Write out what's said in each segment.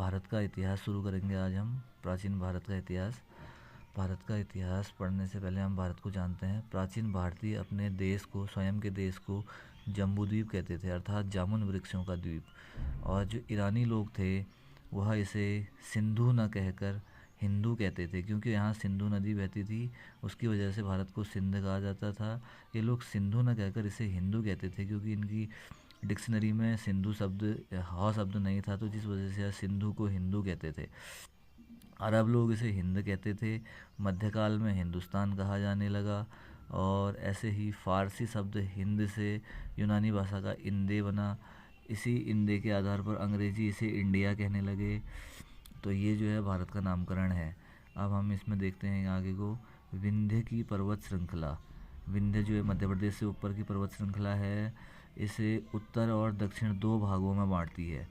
भारत का इतिहास शुरू करेंगे आज हम। प्राचीन भारत का इतिहास। भारत का इतिहास पढ़ने से पहले हम भारत को जानते हैं। प्राचीन भारतीय अपने देश को, स्वयं के देश को जम्बूद्वीप कहते थे, अर्थात जामुन वृक्षों का द्वीप। और जो ईरानी लोग थे वह इसे सिंधु न कहकर हिंदू कहते थे, क्योंकि यहाँ सिंधु नदी बहती थी, उसकी वजह से भारत को सिंध कहा जाता था। ये लोग सिंधु न कहकर इसे हिंदू कहते थे, क्योंकि इनकी डिक्शनरी में सिंधु शब्द ह शब्द नहीं था, तो जिस वजह से सिंधु को हिंदू कहते थे। अरब लोग इसे हिंद कहते थे। मध्यकाल में हिंदुस्तान कहा जाने लगा, और ऐसे ही फारसी शब्द हिंद से यूनानी भाषा का इंदे बना। इसी इंदे के आधार पर अंग्रेजी इसे इंडिया कहने लगे। तो ये जो है भारत का नामकरण है। अब हम इसमें देखते हैं आगे को। विंध्य की पर्वत श्रृंखला। विंध्य जो है मध्य प्रदेश से ऊपर की पर्वत श्रृंखला है। इसे उत्तर और दक्षिण दो भागों में बांटती है।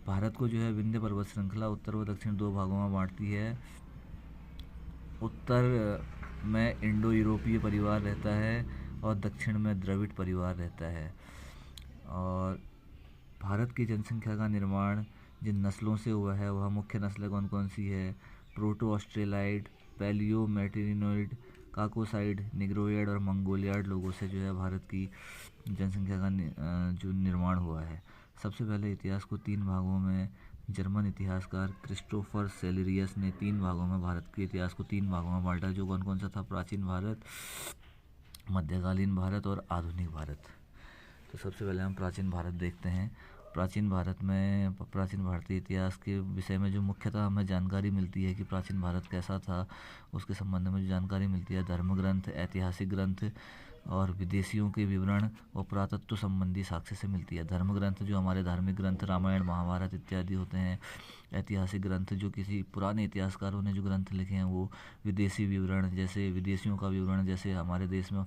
भारत को जो है विंध्य पर्वत श्रृंखला उत्तर व दक्षिण दो भागों में बांटती है। उत्तर में इंडो यूरोपीय परिवार रहता है और दक्षिण में द्रविड़ परिवार रहता है। और भारत की जनसंख्या का निर्माण जिन नस्लों से हुआ है वह मुख्य नस्लें कौन कौन सी है? प्रोटो ऑस्ट्रेलाइड, पैलियो मेटिनोइड, काकोसाइड, निग्रोइड और मंगोलियाड लोगों से जो है भारत की जनसंख्या का जो निर्माण हुआ है। सबसे पहले इतिहास को तीन भागों में जर्मन इतिहासकार क्रिस्टोफर सेलेरियस ने तीन भागों में भारत के इतिहास को तीन भागों में बांटा, जो कौन कौन सा था? प्राचीन भारत, मध्यकालीन भारत और आधुनिक भारत। तो सबसे पहले हम प्राचीन भारत देखते हैं। प्राचीन भारत में प्राचीन भारतीय इतिहास के विषय में जो मुख्यतः हमें जानकारी मिलती है कि प्राचीन भारत कैसा था, उसके संबंध में जो जानकारी मिलती है धर्म ग्रंथ, ऐतिहासिक ग्रंथ और विदेशियों के विवरण और पुरातत्व संबंधी साक्ष्य से मिलती है। धर्म ग्रंथ जो हमारे धार्मिक ग्रंथ रामायण, महाभारत इत्यादि होते हैं। ऐतिहासिक ग्रंथ जो किसी पुराने इतिहासकारों ने जो ग्रंथ लिखे हैं वो। विदेशी विवरण जैसे विदेशियों का विवरण, जैसे हमारे देश में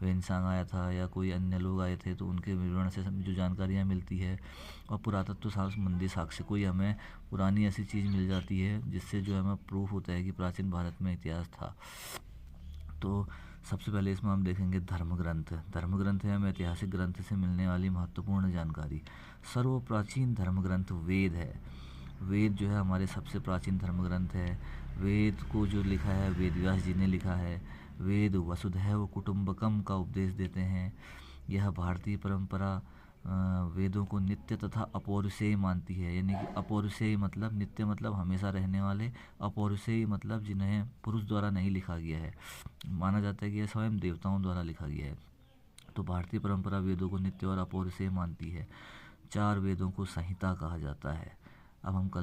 वेनसांग आया था या कोई अन्य लोग आए थे तो उनके विवरण से जो जानकारियाँ मिलती है। और पुरातत्व संबंधी साक्ष्य, कोई हमें पुरानी ऐसी चीज़ मिल जाती है जिससे जो हमें प्रूफ होता है कि प्राचीन भारत में इतिहास था। तो सबसे पहले इसमें हम देखेंगे धर्म ग्रंथ। धर्म ग्रंथ है हमें ऐतिहासिक ग्रंथ से मिलने वाली महत्वपूर्ण जानकारी। सर्व प्राचीन धर्म ग्रंथ वेद है। वेद जो है हमारे सबसे प्राचीन धर्म ग्रंथ है। वेद को जो लिखा है वेद व्यास जी ने लिखा है। वेद वसुधैव कुटुंबकम का उपदेश देते हैं। यह भारतीय परंपरा वेदों को नित्य तथा अपौरुषेय मानती है। यानी कि अपौरुषेय मतलब नित्य मतलब हमेशा रहने वाले, अपौरुषेय मतलब जिन्हें पुरुष द्वारा नहीं लिखा गया है। माना जाता है कि यह स्वयं देवताओं द्वारा लिखा गया है। तो भारतीय परंपरा वेदों को नित्य और अपौरुषेय मानती है। चार वेदों को संहिता कहा जाता है। अब हम कल